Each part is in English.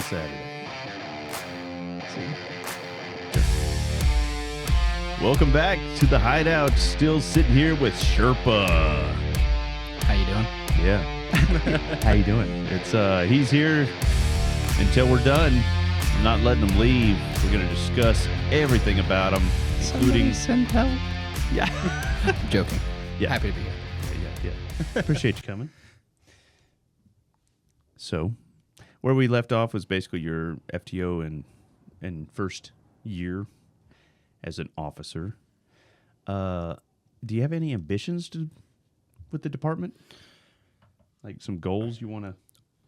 Saturday. Welcome back to the Hideout. Still sitting here with Sherpa. How you doing? Yeah. How you doing? It's he's here until we're done. I'm not letting him leave. We're gonna discuss everything about him, including send help. Yeah. I'm joking. Yeah. Happy to be here. Yeah. Appreciate you coming. So, where we left off was basically your FTO and first year as an officer. Do you have any ambitions with the department? Like some goals you want to?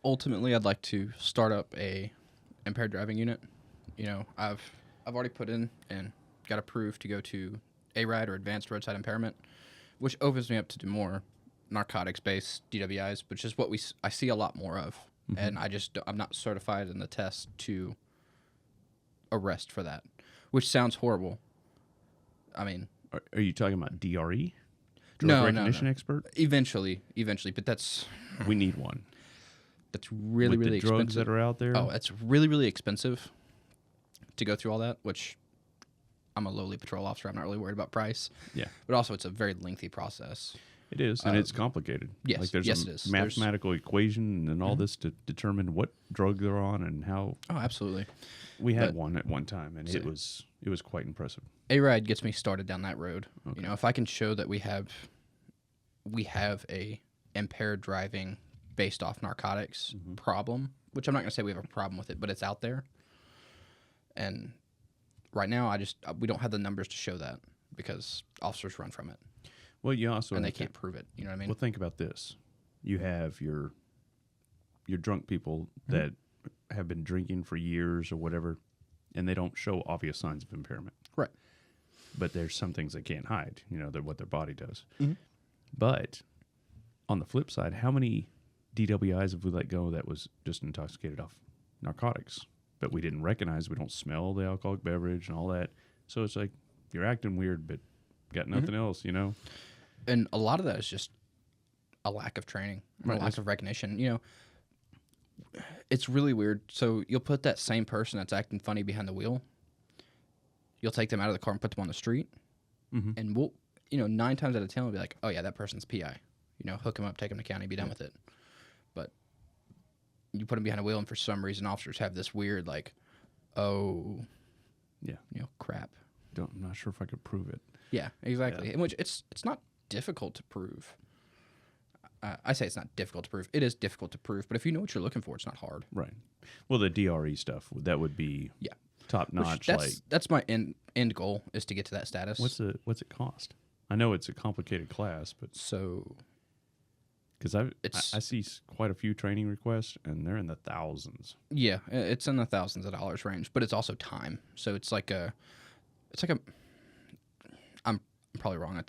Ultimately, I'd like to start up a impaired driving unit. You know, I've already put in and got approved to go to ARID or advanced roadside impairment, which opens me up to do more narcotics-based DWIs, which is what I see a lot more of. Mm-hmm. And I'm not certified in the test to arrest for that, which sounds horrible. I mean, are you talking about DRE? Drug recognition expert? Eventually, but that's we need one. That's really with the expensive. Drugs that are out there. Oh, it's really expensive to go through all that. Which I'm a lowly patrol officer. I'm not really worried about price. Yeah, but also it's a very lengthy process. It is, and it's complicated. Yes, like there's it is. Mathematical equation and all this to determine what drug they're on and how. Oh, absolutely. We had one at one time, and it was quite impressive. ARID gets me started down that road. Okay. You know, if I can show that we have a impaired driving based off narcotics problem, which I'm not going to say we have a problem with it, but it's out there. And right now, we don't have the numbers to show that because officers run from it. Well, you also they can't prove it. You know what I mean? Well, think about this: you have your drunk people that have been drinking for years or whatever, and they don't show obvious signs of impairment. Right. But there's some things they can't hide. You know, what their body does. Mm-hmm. But on the flip side, how many DWIs have we let go that was just intoxicated off narcotics, but we didn't recognize? We don't smell the alcoholic beverage and all that. So it's like you're acting weird, but got nothing else. You know. And a lot of that is just a lack of training, a lack of recognition. You know, it's really weird. So you'll put that same person that's acting funny behind the wheel, you'll take them out of the car and put them on the street, and we'll, 9 times out of 10 we'll be like, oh yeah, that person's PI. You know, hook them up, take them to county, be done with it. But you put them behind a wheel, and for some reason, officers have this weird like, oh, yeah, crap. I'm not sure if I could prove it. Yeah, exactly. In which it's not difficult to prove. I say it's not difficult to prove. It is difficult to prove, but if you know what you're looking for, it's not hard. Right. Well, the DRE stuff, that would be top notch. That's my end goal, is to get to that status. What's it cost? I know it's a complicated class, but because I see quite a few training requests, and they're in the thousands. Yeah, it's in the thousands of dollars range, but it's also time. So it's like a. I'm probably wrong at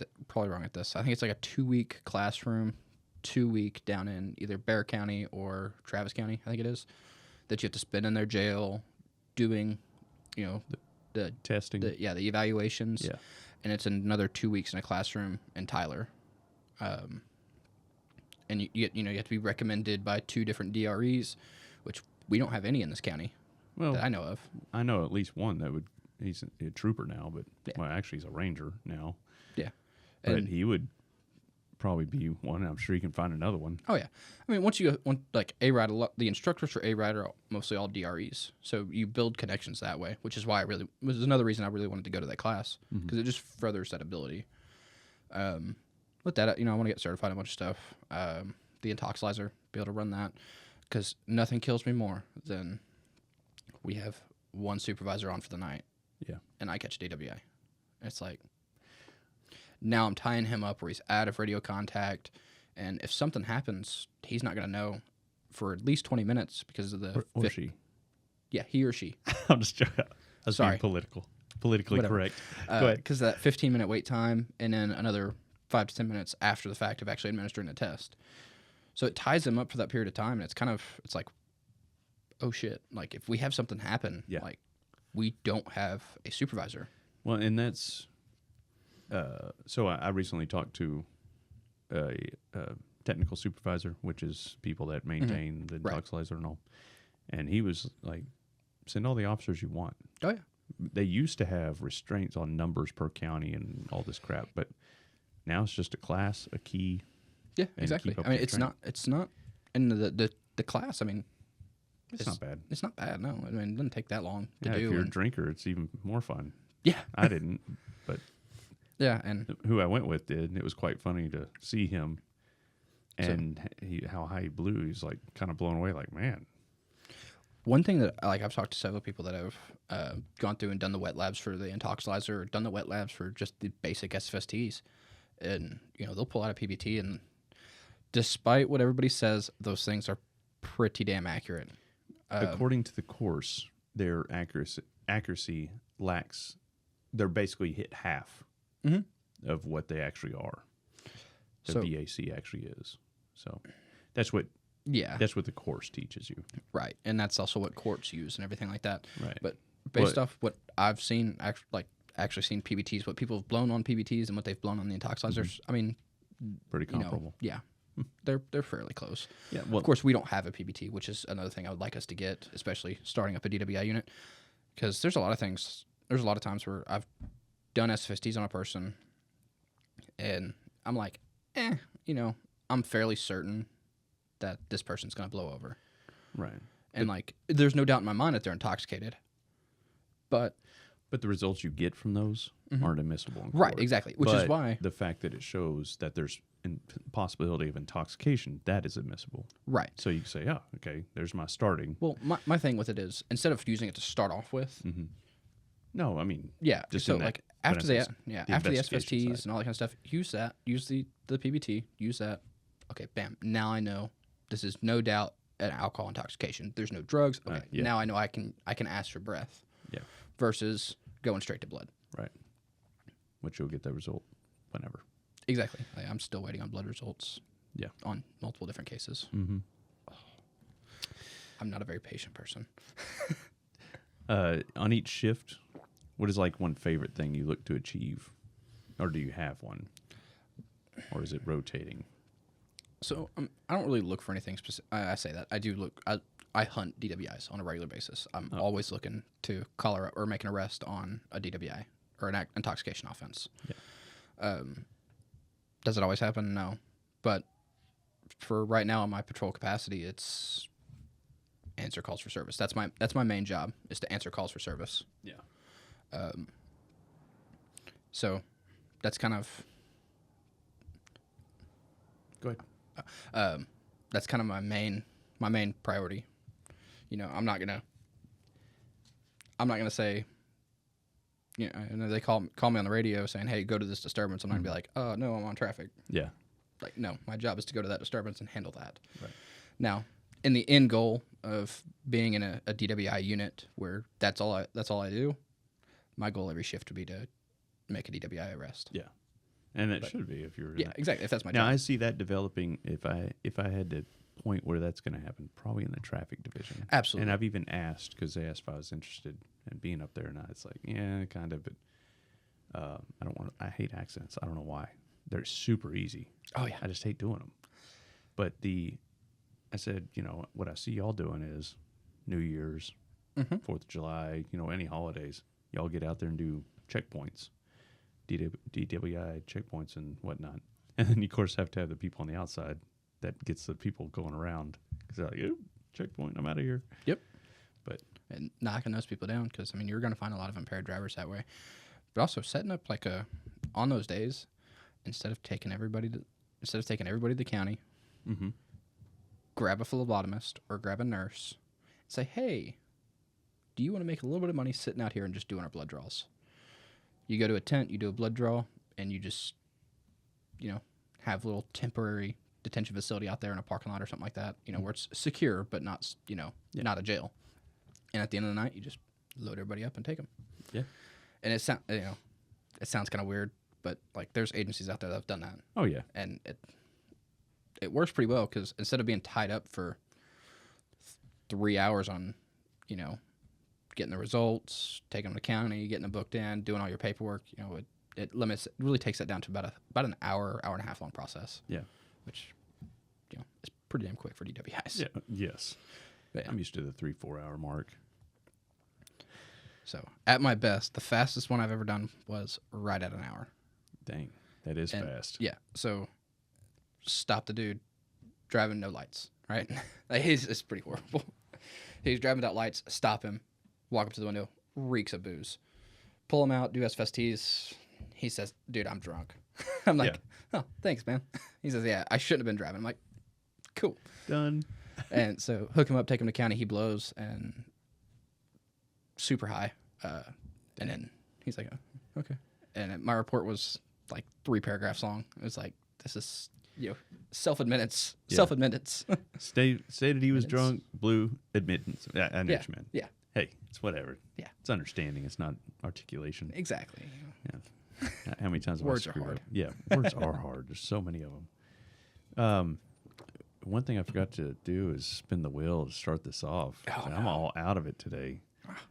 this. I think it's like a 2-week classroom, 2-week down in either Bexar County or Travis County, I think it is, that you have to spend in their jail doing, the testing. the evaluations. Yeah. And it's another 2 weeks in a classroom in Tyler. And you have to be recommended by 2 different DREs, which we don't have any in this county that I know of. I know at least one that would. He's a trooper now, but well, actually he's a ranger now. Yeah, but he would probably be one. I'm sure you can find another one. Oh yeah, I mean once like ARID, the instructors for ARID are mostly all DREs, so you build connections that way, which is why was another reason I really wanted to go to that class, because it just furthers that ability. With that, I want to get certified in a bunch of stuff. The Intoxicated, be able to run that, because nothing kills me more than we have one supervisor on for the night. Yeah. And I catch DWI. It's like, now I'm tying him up where he's out of radio contact, and if something happens, he's not going to know for at least 20 minutes because of the... Or she. Yeah, he or she. I'm just joking. I was Sorry. being politically correct. Go ahead. Because that 15-minute wait time, and then another 5 to 10 minutes after the fact of actually administering the test. So it ties them up for that period of time, and it's like, oh shit, like if we have something happen, like we don't have a supervisor. Well, and that's so I recently talked to a technical supervisor, which is people that maintain the Intoxicated and all, And he was like, send all the officers you want. Oh yeah. They used to have restraints on numbers per county and all this crap, but now it's just a class, a key. Yeah, and exactly. keep up I mean, with training. it's not in the class. I mean, It's not bad. It's not bad. No, I mean, it doesn't take that long to Yeah, do. if you're a and- drinker, it's even more fun. yeah, I didn't, but yeah, and who I went with did. And it was quite funny to see him and how high he blew. He was like kind of blown away, like, man. one thing that like I've talked to several people that have gone through and done the wet labs for the intoxilizer, or done the wet labs for just the basic SFSTs, and they'll pull out a PBT, and despite what everybody says, those things are pretty damn accurate. According to the course, their accuracy lacks. They're basically hit half of what they actually are. The So- VAC actually is. So that's what Yeah, the course teaches you. right, and that's also what courts use and everything like that. Right. But based off what I've seen, actually seen PBTs, what people have blown on PBTs and what they've blown on the intoxilizers, I mean, Pretty comparable. yeah, they're fairly close. Yeah. Well, Of course, we don't have a PBT, which is another thing I would like us to get, especially starting up a DWI unit, because there's a lot of things. There's a lot of times where I've done SFSTs on a person, and I'm like, I'm fairly certain that this person's going to blow over. right. And like, there's no doubt in my mind that they're intoxicated. But But the results you get from those aren't admissible in right, court. exactly, which is But why the fact that it shows that there's a possibility of intoxication, that is admissible. right. So you can say, oh, okay, there's my starting. Well, my thing with it is, instead of using it to start off with, No, I mean, yeah. Just So in that- like after the after the investigation SFSTs and all that kind of stuff, use that. Use the PBT. Use that. Okay, bam. Now I know this is no doubt an alcohol intoxication. There's no drugs. Okay, yeah. now I know I can ask for breath yeah, versus going straight to blood. right. Which you'll get that result whenever. Exactly. Like, I'm still waiting on blood results. Yeah. On multiple different cases. Mm-hmm. I'm not a very patient person. On each shift, what is like one favorite thing you look to achieve? Or do you have one? Or is it rotating? So I don't really look for anything specific. I say that. I do look. I hunt DWIs on a regular basis. I'm always looking to call or make an arrest on a DWI or an intoxication offense. Yeah. Does it always happen? No. But for right now in my patrol capacity, it's answer calls for service. That's my main job, is to answer calls for service. Yeah. So that's kind of Go ahead. that's kind of my main priority. I'm not gonna say, and they call me on the radio saying, "Hey, go to this disturbance." I'm not gonna be like, "Oh no, I'm on traffic." Yeah. Like, no, my job is to go to that disturbance and handle that. Right. Now, in the end goal of being in a DWI unit where that's all I do, my goal every shift would be to make a DWI arrest. Yeah. And it should be if you're in Yeah, exactly. If that's my Now job. I see that developing if I had to point where that's going to happen, probably in the traffic division. Absolutely. And I've even asked, because they asked if I was interested in being up there or not. It's like, yeah, kind of, but I hate accidents. I don't know why. They're super easy. Oh yeah. I just hate doing them. But I said, what I see y'all doing is New Year's, 4th of July, any holidays. Y'all get out there and do checkpoints, DWI checkpoints and whatnot. And then, of course, have to have the people on the outside that gets the people going around. Because they're like, oh, checkpoint, I'm out of here. Yep. But And knocking those people down, because you're going to find a lot of impaired drivers that way. But also setting up on those days, instead of taking everybody to the county, grab a phlebotomist or grab a nurse, and say, "Hey, do you want to make a little bit of money sitting out here and just doing our blood draws?" You go to a tent, you do a blood draw, and you just, have a little temporary detention facility out there in a parking lot or something like that, where it's secure but not, not a jail. And at the end of the night, you just load everybody up and take them. yeah. And it sounds kind of weird, but there's agencies out there that have done that, Oh, yeah. and it works pretty well, because instead of being tied up for 3 hours on, getting the results, taking them to county, getting them booked in, doing all your paperwork, it really takes that down to about an hour and a half long process. Yeah. Which, is pretty damn quick for DWIs. Yeah. Yes. Yeah. I'm used to the 3-4 hour mark. So at my best, the fastest one I've ever done was right at an hour. Dang, that is fast. Yeah. So stop the dude driving no lights, right? Like, it's pretty horrible. He's driving without lights. Stop him. Walk up to the window. Reeks of booze. Pull him out. Do SFSTs. He says, dude, I'm drunk. I'm like, oh, thanks, man. He says, yeah, I shouldn't have been driving. I'm like, cool. Done. And so hook him up, take him to county. He blows and super high. And then he's like, oh, okay. And my report was like 3 paragraphs long. It was like, this is, self-admittance. Yeah. Self-admittance. Stated he was drunk, blew, admittance. I know what you meant. Yeah. Hey, it's whatever. Yeah. It's understanding. It's not articulation. Exactly. Yeah. How many times have Words I are screwed hard. up? Yeah, words are hard. There's so many of them. One thing I forgot to do is spin the wheel to start this off. Oh, So I'm all out of it today.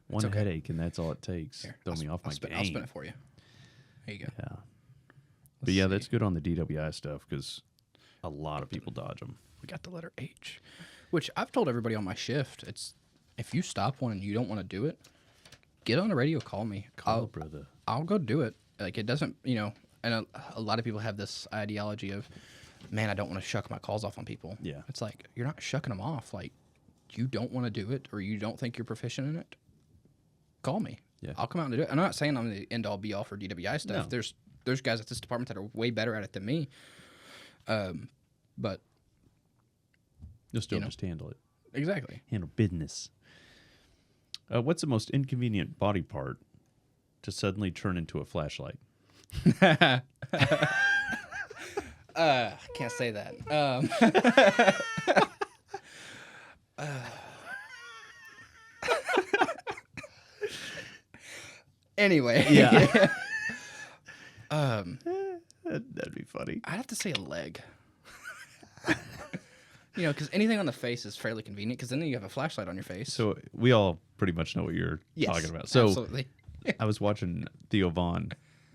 One okay. headache, and that's all it takes. Here, Throw me off my game. I'll spin it for you. There you go. Yeah. But yeah, that's good on the DWI stuff because a lot of people dodge them. We got the letter H, which I've told everybody on my shift. It's if you stop one and you don't want to do it, get on the radio, call me. Call brother. I'll go do it. Like, it doesn't, and a lot of people have this ideology of, man, I don't want to shuck my calls off on people. Yeah. It's like, you're not shucking them off. Like, you don't want to do it or you don't think you're proficient in it, call me. Yeah. I'll come out and do it. I'm not saying I'm the end-all, be-all for DWI stuff. No. There's guys at this department that are way better at it than me. But You'll still just handle it. exactly. Handle business. What's the most inconvenient body part to suddenly turn into a flashlight? Can't say that. Anyway. Yeah. That'd be funny. I'd have to say a leg. Because anything on the face is fairly convenient because then you have a flashlight on your face. So we all pretty much know what you're talking about. So absolutely. I was watching Theo Vaughn,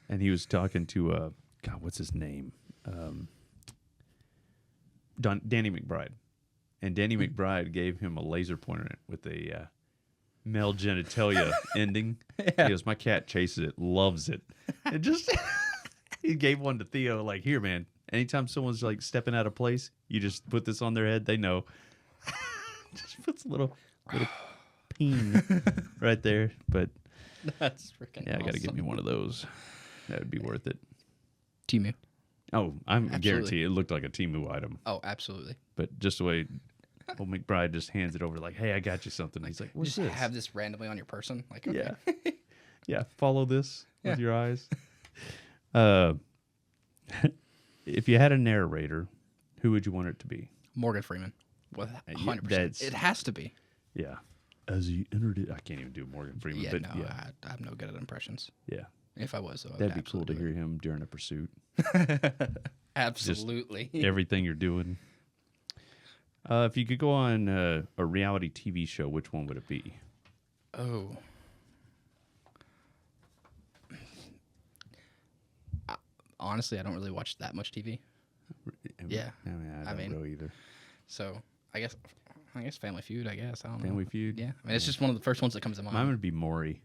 and he was talking to God, what's his name? Danny McBride, and Danny McBride gave him a laser pointer with a male genitalia ending. Yeah. He goes, "My cat chases it, loves it." It just he gave one to Theo, like, "Here, man. Anytime someone's like stepping out of place, you just put this on their head. They know." Just puts a little peen right there, but. That's freaking Yeah, I got to awesome. get me one of those. That would be worth it. Timu. Oh, I'm Absolutely. guarantee it looked like a Temu item, Oh, absolutely. but just the way old McBride just hands it over, like, "Hey, I got you something." He's like, "What's Just this?" have this randomly on your person. Like, okay. Yeah, yeah. Follow this with Yeah. your eyes. If you had a narrator, who would you want it to be? Morgan Freeman. With Yeah, 100%. that's- It has to be. Yeah. As he entered it, I can't even do Morgan Freeman, Yeah, but no, yeah, I'm no good at impressions. yeah. If I was, though, I That'd would be cool to absolutely hear him during a pursuit. do it. Absolutely. Everything you're doing. If you could go on a reality TV show, which one would it be? Oh. Honestly, I don't really watch that much TV. Yeah. I mean, I I don't mean- really either. So I guess Family Feud. I guess I don't know. Family Feud? Yeah, I mean it's just one of the first ones that comes to mind. Mine would be Maury,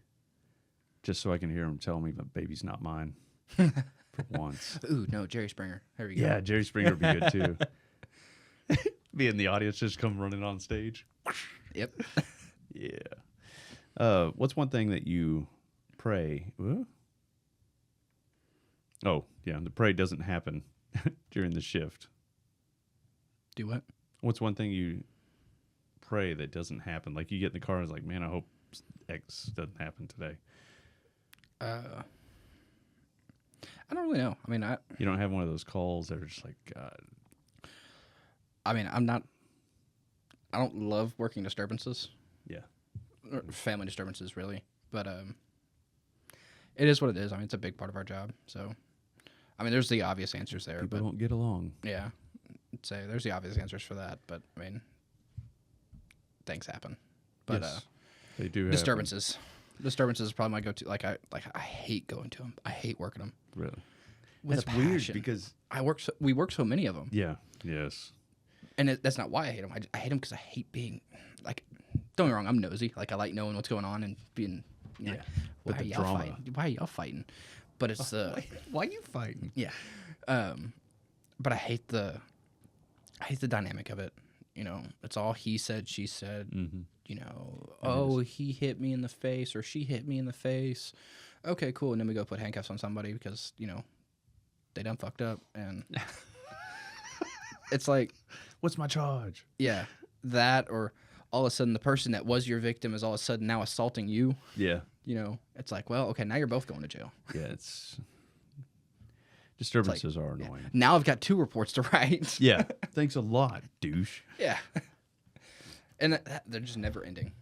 just so I can hear him tell me my baby's not mine for once. Ooh, no, Jerry Springer. There we go. Yeah, Jerry Springer would be good too. Be in the audience, just come running on stage. Yep. Yeah. What's one thing that you pray? Oh, yeah, the pray doesn't happen during the shift. Do what? What's one thing you pray that doesn't happen? Like you get in the car and it's like, man, I hope X doesn't happen today. I don't really know. I mean, You don't have one of those calls that are just like, God. I don't love working disturbances. Yeah. Or family disturbances, really. But it is what it is. I mean, it's a big part of our job. So, I mean, there's the obvious answers there. People but don't get along. yeah, I'd say there's the obvious answers for that. But I mean, things happen. But Yes, they do. disturbances. Disturbances is probably my go-to. Like I hate going to them. I hate working them. Really. With That's a weird passion. because we work so many of them. yeah, yes, And that's not why I hate them. I hate them because I hate being like, don't get me wrong, I'm nosy. Like, I like knowing what's going on and being, you know, Yeah. why With are the y'all drama. fighting? Why are y'all fighting? But it's Why you fighting? yeah. But I hate the dynamic of it. You know, it's all he said, she said. Mm-hmm. You know, oh, he hit me in the face or she hit me in the face. Okay, cool. And then we go put handcuffs on somebody because, you know, they done fucked up. And it's like, What's my charge? yeah, that, or all of a sudden the person that was your victim is all of a sudden now assaulting you. Yeah. You know, it's like, well, okay, now you're both going to jail. Yeah, it's disturbances are annoying. Now I've got 2 reports to write. Yeah. Thanks a lot, douche. Yeah. And they're just never ending.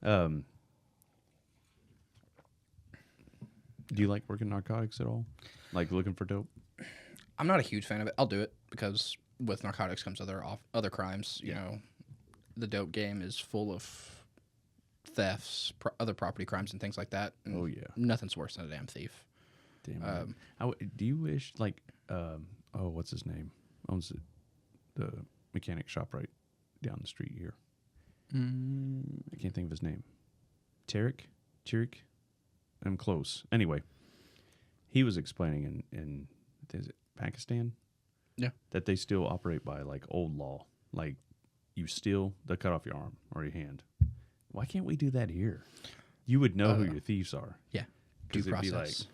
Do you like working narcotics at all? Like looking for dope? I'm not a huge fan of it. I'll do it because with narcotics comes other crimes. You know, the dope game is full of thefts, other property crimes, and things like that. And Oh, yeah. nothing's worse than a damn thief. Damn. Do you wish, like, what's his name? Owns the mechanic shop right down the street here. I can't think of his name. Tarek? I'm close. Anyway, he was explaining in is it Pakistan? Yeah. That they still operate by, like, old law. Like, you steal, they'll cut off your arm or your hand. Why can't we do that here? You would know who your thieves are. Yeah. Due 'Cause it'd be process.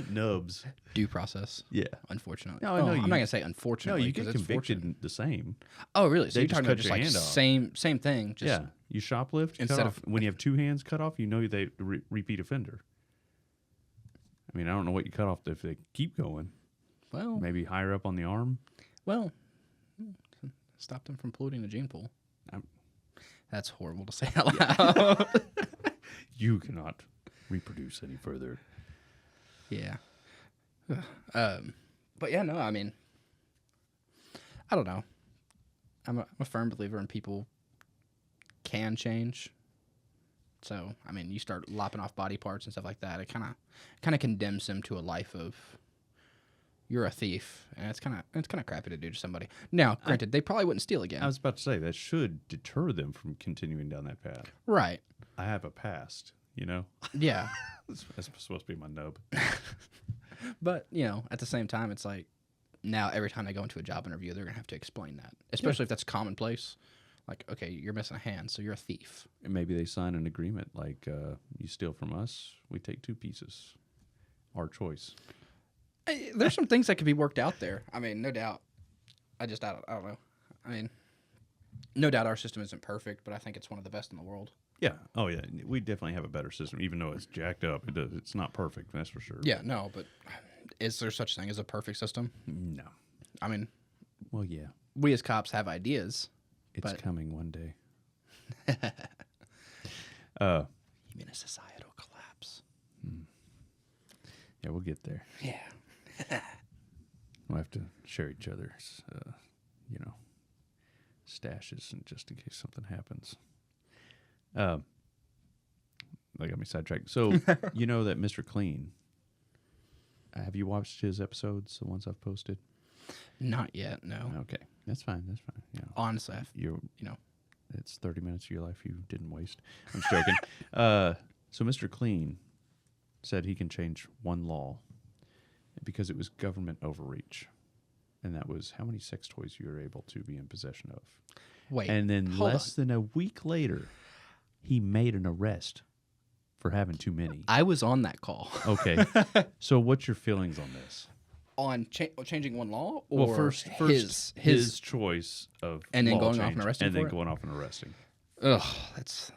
Nubs. Due process. Yeah. Unfortunately. No, I know I'm you- not gonna say No, unfortunately. you 'cause get it's convicted fortunate. the same. Oh, really? So They you're just talking about cut just your like hand off. same thing. Just, Yeah, you shoplift Instead cut of- off. When you have 2 hands cut off, you know they repeat offender. I mean, I don't know what you cut off if they keep going. Well, Maybe higher up on the arm. well, stop them from polluting the gene pool. I'm- That's horrible to say out loud. You cannot reproduce any further. Yeah. But yeah, no, I mean, I don't know. I'm a firm believer in people can change. So, I mean, you start lopping off body parts and stuff like that, it kind of condemns them to a life of you're a thief, and it's kind of crappy to do to somebody. Now, granted, they probably wouldn't steal again. I was about to say that should deter them from continuing down that path. Right. I have a past, you know. Yeah. That's supposed to be my nub. But, you know, at the same time, it's like now every time they go into a job interview, they're going to have to explain that, especially if that's commonplace. Like, okay, you're missing a hand, so you're a thief. And maybe they sign an agreement like, you steal from us, we take 2 pieces. Our choice. There's some things that could be worked out there. I mean, no doubt. I don't know. I mean, no doubt our system isn't perfect, but I think it's one of the best in the world. Yeah. Oh, yeah. We definitely have a better system, even though it's jacked up. It's not perfect, that's for sure. Yeah, no, but is there such thing as a perfect system? No. I mean, Well, yeah. we as cops have ideas. It's But- coming one day. You mean a societal collapse? Yeah, we'll get there. Yeah. We'll have to share each other's, stashes, and just in case something happens. That got me sidetracked. So, you know that Mr. Clean. Have you watched his episodes, the ones I've posted? Not yet, no. Okay, that's fine. That's fine. You know, Honestly, it's 30 minutes of your life you didn't waste. I'm just joking. So Mr. Clean said he can change one law because it was government overreach. And that was how many sex toys you were able to be in possession of. wait. And then hold less than a week later, he made an arrest for having too many. I was on that call. Okay. So what's your feelings on this? On changing one law, or Well, first his choice of and then law going off change, and arresting and then for it? going off and arresting. Ugh, that's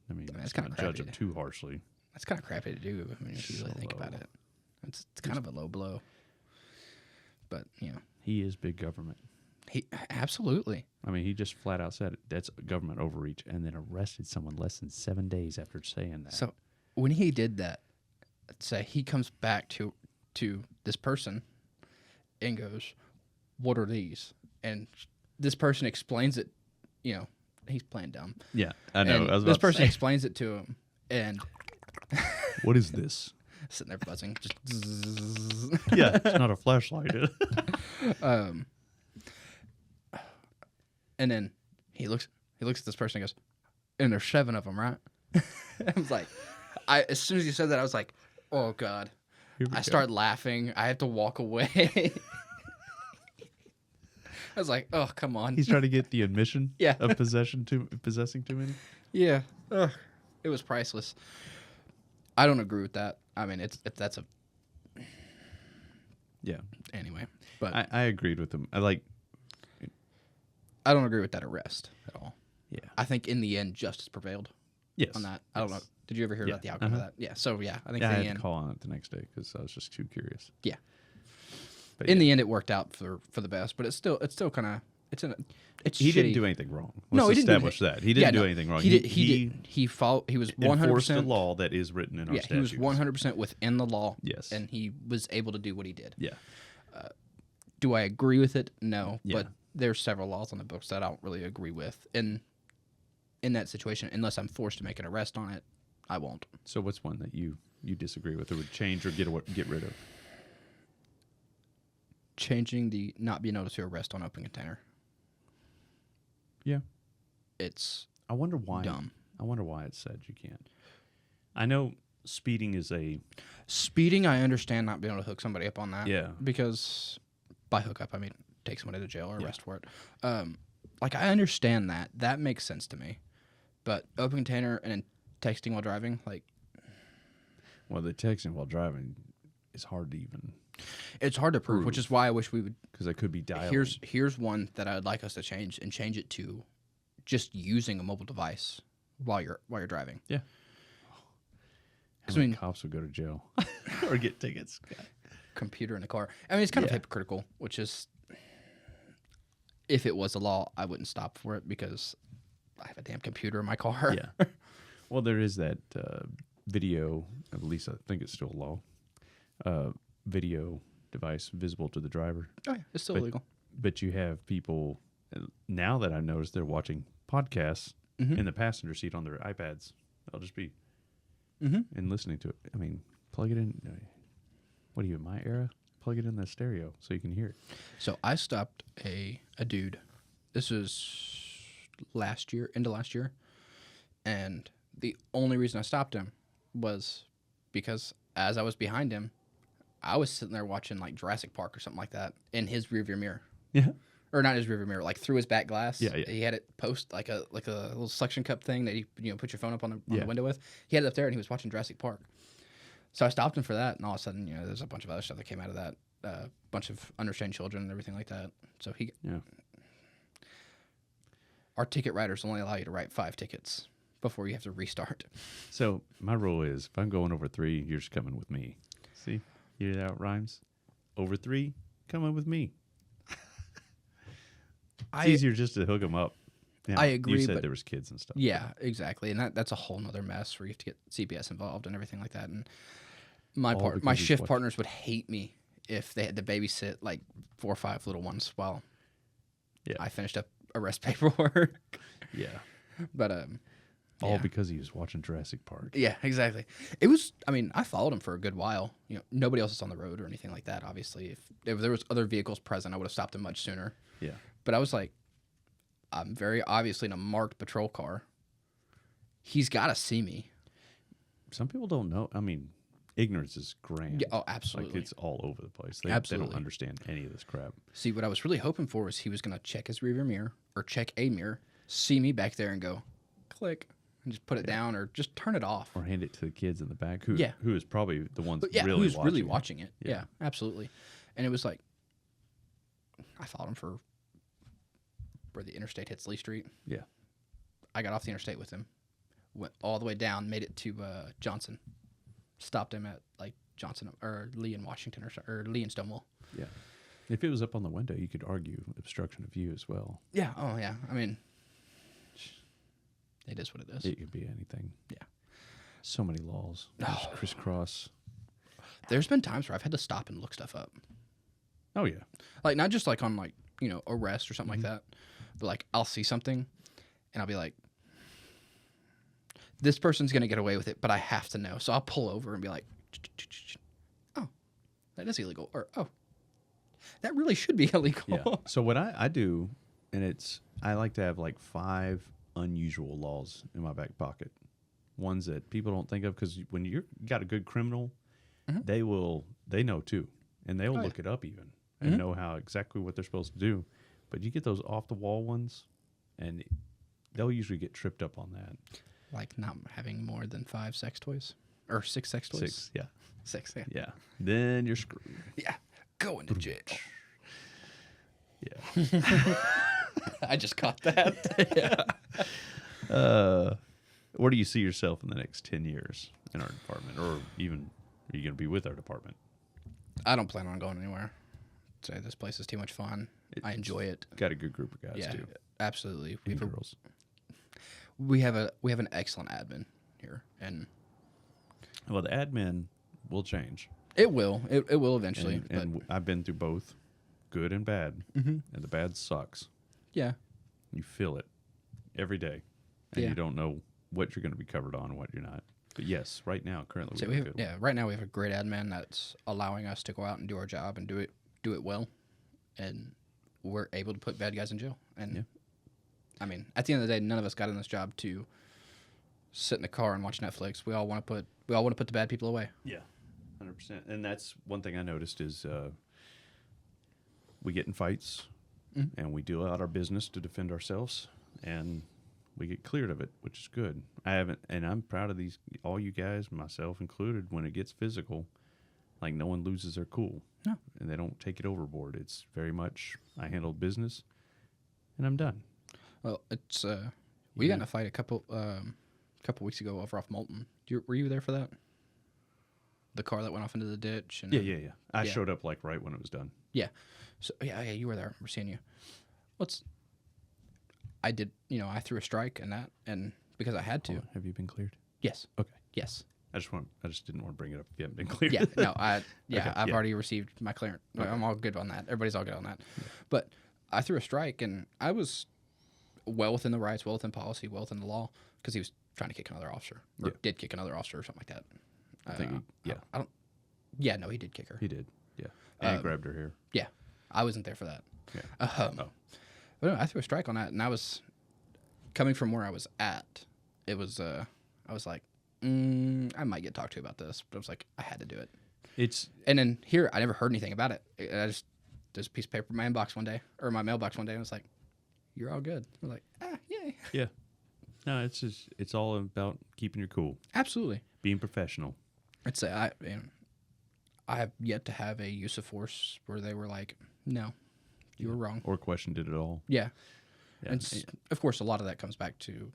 I mean, that's let's kinda not judge crappy him to- too harshly. kind of crappy to do. I mean, if you really think about low. it, it's kind of a low blow. But He is big government. he absolutely. I mean, he just flat out said it. That's government overreach, and then arrested someone less than 7 days after saying that. So when he did that, say he comes back to this person and goes, "What are these?" And this person explains it. He's playing dumb. yeah, I know. And I was this about to person say, explains it to him, and what is this? sitting there buzzing, just zzz. Yeah, it's not a flashlight. And then He looks at this person and goes, and there's 7 of them, right? I was like, as soon as he said that, I was like, oh God. I started laughing. I had to walk away. I was like, oh, come on. He's trying to get the admission Yeah. of possessing too many. Yeah. Ugh. It was priceless. I don't agree with that. I mean, that's a... Yeah. Anyway. But I agreed with him. I don't agree with that arrest at all. Yeah. I think in the end, justice prevailed Yes. on that. I don't know. Did you ever hear Yeah. about the outcome of that? Yeah. So, yeah. I think I in had the to end... call on it the next day because I was just too curious. Yeah. But in the end, it worked out for the best, but it's still kind of he shitty. didn't do anything wrong. No, Let's he didn't do establish that. He didn't do anything wrong. He followed. He was 100%. Enforced the law that is written in our Yeah, he statutes. was 100% within the law. Yes. And he was able to do what he did. Yeah. Do I agree with it? No. Yeah. But there's several laws on the books that I don't really agree with. In that situation, unless I'm forced to make an arrest on it, I won't. So what's one that you disagree with or would change or get rid of? Changing the not being able to arrest on open container. Yeah. It's I wonder why. dumb. I wonder why it said you can't. I know speeding is Speeding, I understand not being able to hook somebody up on that. Yeah. Because by hook up, I mean take somebody to jail or arrest for it. Like, I understand that. That makes sense to me. But open container and then texting while driving, like... Well, the texting while driving is hard to even... It's hard to prove, which is why I wish we would... Because I could be dialing. Here's one that I would like us to change, and change it to just using a mobile device while you're driving. Yeah. Because I mean, cops would go to jail or get tickets. Computer in the car. I mean, it's kind of hypocritical, which is, if it was a law, I wouldn't stop for it because I have a damn computer in my car. Yeah. Well, there is that video, at least I think it's still a law, video device visible to the driver. Oh, yeah. It's still illegal. But you have people, now that I've noticed, they're watching podcasts in the passenger seat on their iPads. They'll just be and listening to it. I mean, plug it in. What are you, in my era? Plug it in the stereo so you can hear it. So I stopped a dude. This was end of last year. And the only reason I stopped him was because as I was behind him, I was sitting there watching like Jurassic Park or something like that in his rearview mirror. Yeah. Or not his rearview mirror, like through his back glass. Yeah. He had it post like a little suction cup thing that you put your phone up on the window with. He had it up there and he was watching Jurassic Park. So I stopped him for that, and all of a sudden, there's a bunch of other stuff that came out of that. A bunch of underage children and everything like that. So our ticket writers only allow you to write 5 tickets before you have to restart. So my rule is, if I'm going over 3, you're just coming with me. See? Hear that rhymes? Over 3, come in with me. It's easier just to hook them up. I agree. You said but there was kids and stuff. Yeah, exactly. And that's a whole nother mess where you have to get CPS involved and everything like that. And my shift partners would hate me if they had to babysit like 4 or 5 little ones while I finished up arrest paperwork. Yeah. But all because he was watching Jurassic Park. Yeah, exactly. It was, I mean, I followed him for a good while. Nobody else is on the road or anything like that, obviously. If there was other vehicles present, I would have stopped him much sooner. Yeah. But I was like, I'm very obviously in a marked patrol car. He's got to see me. Some people don't know. I mean, ignorance is grand. Yeah, oh, absolutely. Like, it's all over the place. They don't understand any of this crap. See, what I was really hoping for was he was going to check his rearview mirror or check a mirror, see me back there and go, click, and just put it down or just turn it off. Or hand it to the kids in the back who is probably the ones who's really watching it. Yeah, absolutely. And it was like, I followed him for where the interstate hits Lee Street. Yeah. I got off the interstate with him, went all the way down, made it to Johnson, stopped him at like Johnson or Lee in Washington or Lee in Stonewall. Yeah. If it was up on the window, you could argue obstruction of view as well. Yeah. Oh, yeah. I mean, it is what it is. It could be anything. Yeah. So many laws. Just crisscross. There's been times where I've had to stop and look stuff up. Oh, yeah. Like, not just like on like, arrest or something like that, but like I'll see something and I'll be like, this person's going to get away with it, but I have to know. So I'll pull over and be like, oh, that is illegal. Or, oh, that really should be illegal. Yeah. So what I do And I like to have like 5 unusual laws in my back pocket. Ones that people don't think of, because when you got a good criminal, they know too, and they'll look it up even and know how exactly what they're supposed to do. But you get those off the wall ones, and they'll usually get tripped up on that. Like not having more than 5 sex toys or 6 sex toys. 6, yeah, 6, yeah. yeah. Then you're screwed. Yeah, going to jail. Yeah. I just caught that. Yeah. Where do you see yourself in the next 10 years in our department, or even are you going to be with our department? I don't plan on going anywhere. Say this place is too much fun. I enjoy it. Got a good group of guys too. Absolutely. And girls. We have an excellent admin here, and Well, the admin will change. it will. It will eventually. And I've been through both, good and bad. And the bad sucks. Yeah. You feel it every day, and you don't know what you're going to be covered on and what you're not. But yes, right now, currently, we have a good one. Right now we have a great admin that's allowing us to go out and do our job and do it well, and we're able to put bad guys in jail. And I mean, at the end of the day, none of us got in this job to sit in the car and watch Netflix. We all want to put the bad people away. Yeah, 100%. And that's one thing I noticed is we get in fights, and we do out our business to defend ourselves, and we get cleared of it, which is good. And I'm proud of all you guys, myself included. When it gets physical, like, no one loses their cool, and they don't take it overboard. It's very much, I handled business, and I'm done. Well, it's we got in a fight a couple weeks ago over off Moulton. Were you there for that? The car that went off into the ditch. And Yeah. I showed up like right when it was done. Yeah. So yeah, you were there. We're seeing you. I did. I threw a strike and because I had to. Oh, have you been cleared? Yes. Okay. Yes. I just didn't want to bring it up if you haven't been cleared. Yeah. No. Okay, I've already received my clearance. Okay. I'm all good on that. Everybody's all good on that. Yeah. But I threw a strike, and I was well within the rights, well within policy, well within the law, because he was trying to kick another officer, or did kick another officer, or something like that. I think I don't. Yeah. No, he did kick her. He did. Yeah. And he grabbed her hair. Yeah. I wasn't there for that. Yeah. But no, I threw a strike on that, and I was coming from where I was at. It was I was like, I might get talked to about this, but I was like, I had to do it. And then here, I never heard anything about it. There's a piece of paper in my inbox one day, or my mailbox one day, and I was like, "You're all good." I was like, yay. Yeah. No, it's all about keeping your cool, Absolutely, being professional. I'd say I have yet to have a use of force where they were like, "No, you were wrong," or questioned it at all. Yeah. Yeah. And of course, a lot of that comes back to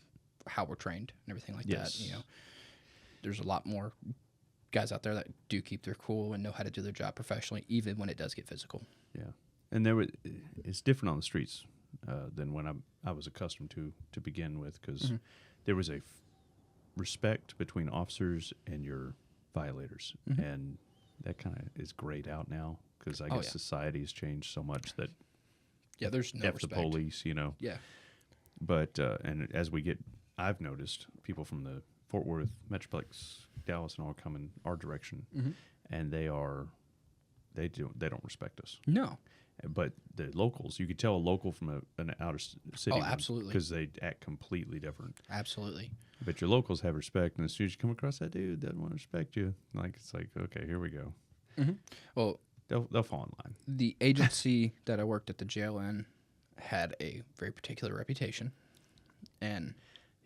how we're trained and everything like that. There's a lot more guys out there that do keep their cool and know how to do their job professionally, even when it does get physical. Yeah, and it's different on the streets than when I was accustomed to begin with, because there was a respect between officers and your violators, and that kind of is grayed out now, because I guess society has changed so much that there's no respect. the police, Yeah. But and as I've noticed people from the Fort Worth, Metroplex, Dallas, and all come in our direction, and they don't respect us. No. But the locals, you could tell a local from an outer city. Oh, absolutely. Because they act completely different. Absolutely. But your locals have respect, and as soon as you come across that dude that doesn't want to respect you, it's like, okay, here we go. Well, they'll fall in line. The agency that I worked at the jail in had a very particular reputation, and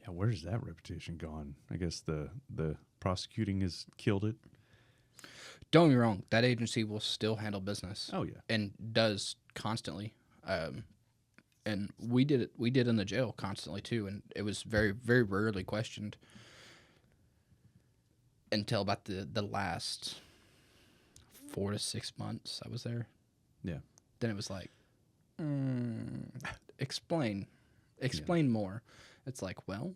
where's that reputation gone? I guess the prosecuting has killed it. Don't get me wrong, that agency will still handle business. Oh yeah, and does constantly. And we did in the jail constantly too, and it was very, very rarely questioned until about the last 4 to 6 months I was there. Yeah. Then it was like, explain more. It's like, well,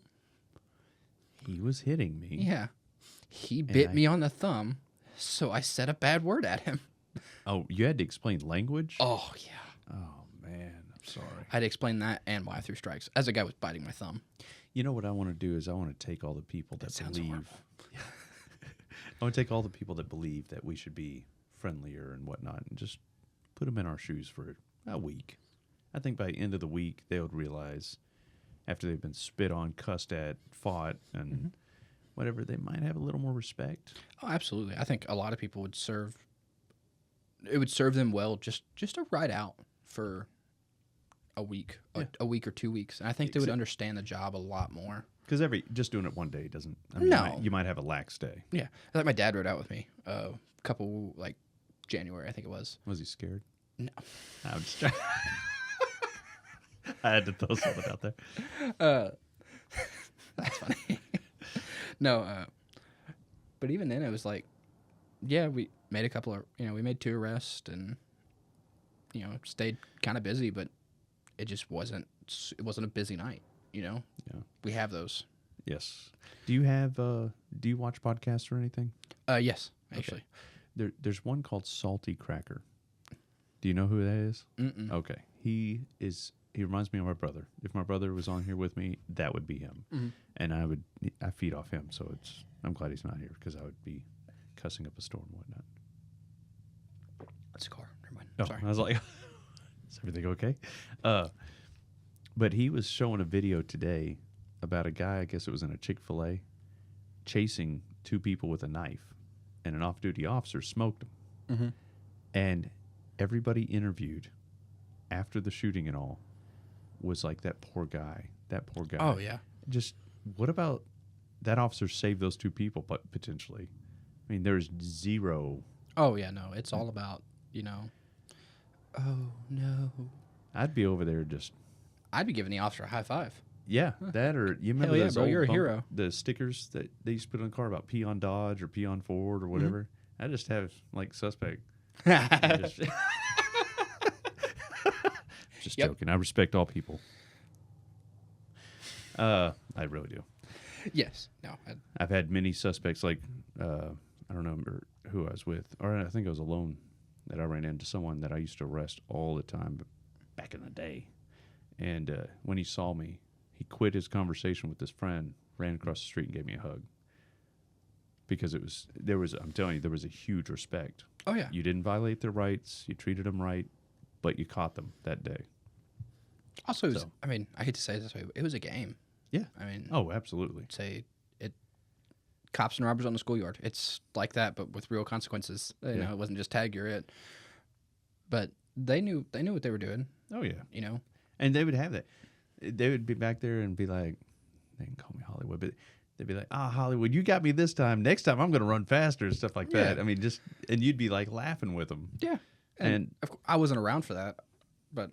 he was hitting me. Yeah, he bit me on the thumb, so I said a bad word at him. Oh, you had to explain language? Oh yeah. Oh man, I'm sorry. I had to explain that and why I threw strikes as a guy was biting my thumb. You know what I want to do is I want to take all the people that believe. I want to take all the people that believe that we should be friendlier and whatnot, and just put them in our shoes for a week. I think by the end of the week, they would realize after they've been spit on, cussed at, fought, and whatever, they might have a little more respect. Oh, absolutely. I think a lot of people would serve. It would serve them well just to ride out for a week, a week or 2 weeks, and I think they would understand the job a lot more. Because just doing it one day doesn't. No. You might have a lax day. Yeah, like my dad rode out with me a couple like January, I think it was. Was he scared? No. I'm just trying. I had to throw something out there. That's funny. No, but even then, it was like, yeah, we made we made 2 arrests and, stayed kind of busy, but it just wasn't a busy night, Yeah. We have those. Yes. Do you watch podcasts or anything? Yes, actually. Okay. There's one called Salty Cracker. Do you know who that is? Mm-mm. Okay. He reminds me of my brother. If my brother was on here with me, that would be him. Mm-hmm. And I feed off him, so I'm glad he's not here because I would be cussing up a storm and whatnot. That's a car. Never mind. Oh, Sorry. I was like, is everything okay? But he was showing a video today about a guy, I guess it was in a Chick-fil-A, chasing 2 people with a knife, and an off-duty officer smoked him. Mm-hmm. And everybody interviewed after the shooting and all was like, that poor guy. Oh, yeah. Just, what about that officer saved those 2 people, but potentially? I mean, there's zero. Oh, yeah, no. It's all about, oh, no. I'd be over there just. I'd be giving the officer a high five. Yeah, that or you remember Hell yeah, those bro, old you're a hero. The stickers that they used to put on the car about pee on Dodge or pee on Ford or whatever. I just have like suspect. Just joking. I respect all people. I really do. Yes. No. I've had many suspects. Like I don't remember who I was with, or I think I was alone. That I ran into someone that I used to arrest all the time back in the day. And when he saw me, he quit his conversation with his friend, ran across the street, and gave me a hug. Because I'm telling you, there was a huge respect. Oh, yeah. You didn't violate their rights. You treated them right, but you caught them that day. Also, I hate to say it this way, but it was a game. Yeah. Oh, absolutely. Cops and robbers on the schoolyard. It's like that, but with real consequences. It wasn't just tag, you're it. But they knew what they were doing. Oh, yeah. And they would have that. They would be back there and be like, they can call me Hollywood, but they'd be like, Hollywood, you got me this time. Next time I'm going to run faster and stuff like that. And you'd be like laughing with them. Yeah. And of course, I wasn't around for that. But,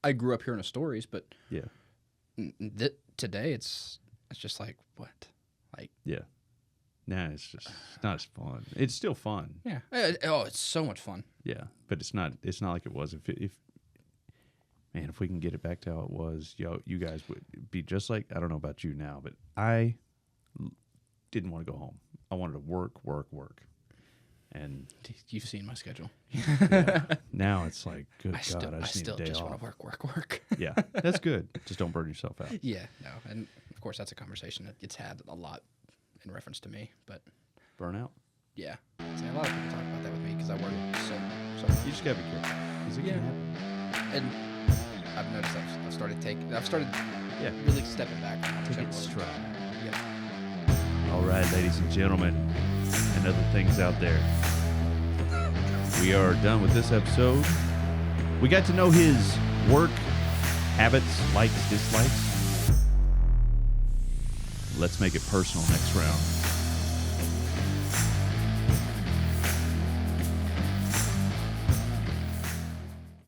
I grew up hearing the stories, but yeah, today it's just like, what? Yeah. Nah, it's not as fun. It's still fun. Yeah. It's so much fun. Yeah. But it's not like it was. If we can get it back to how it was, you guys would be just like, I don't know about you now, but I didn't want to go home. I wanted to work. And you've seen my schedule. Yeah. Now it's like, good God, I just need a day off. Want to work. Yeah, that's good. Just don't burn yourself out. Yeah, no. And of course, that's a conversation that gets had a lot in reference to me. But burnout? Yeah. See, a lot of people talk about that with me because I work so. You just got to be careful. Because it can happen. And I've noticed I've started really stepping back. Took it stride. Yeah. All right, ladies and gentlemen, and other things out there. We are done with this episode. We got to know his work, habits, likes, dislikes. Let's make it personal next round.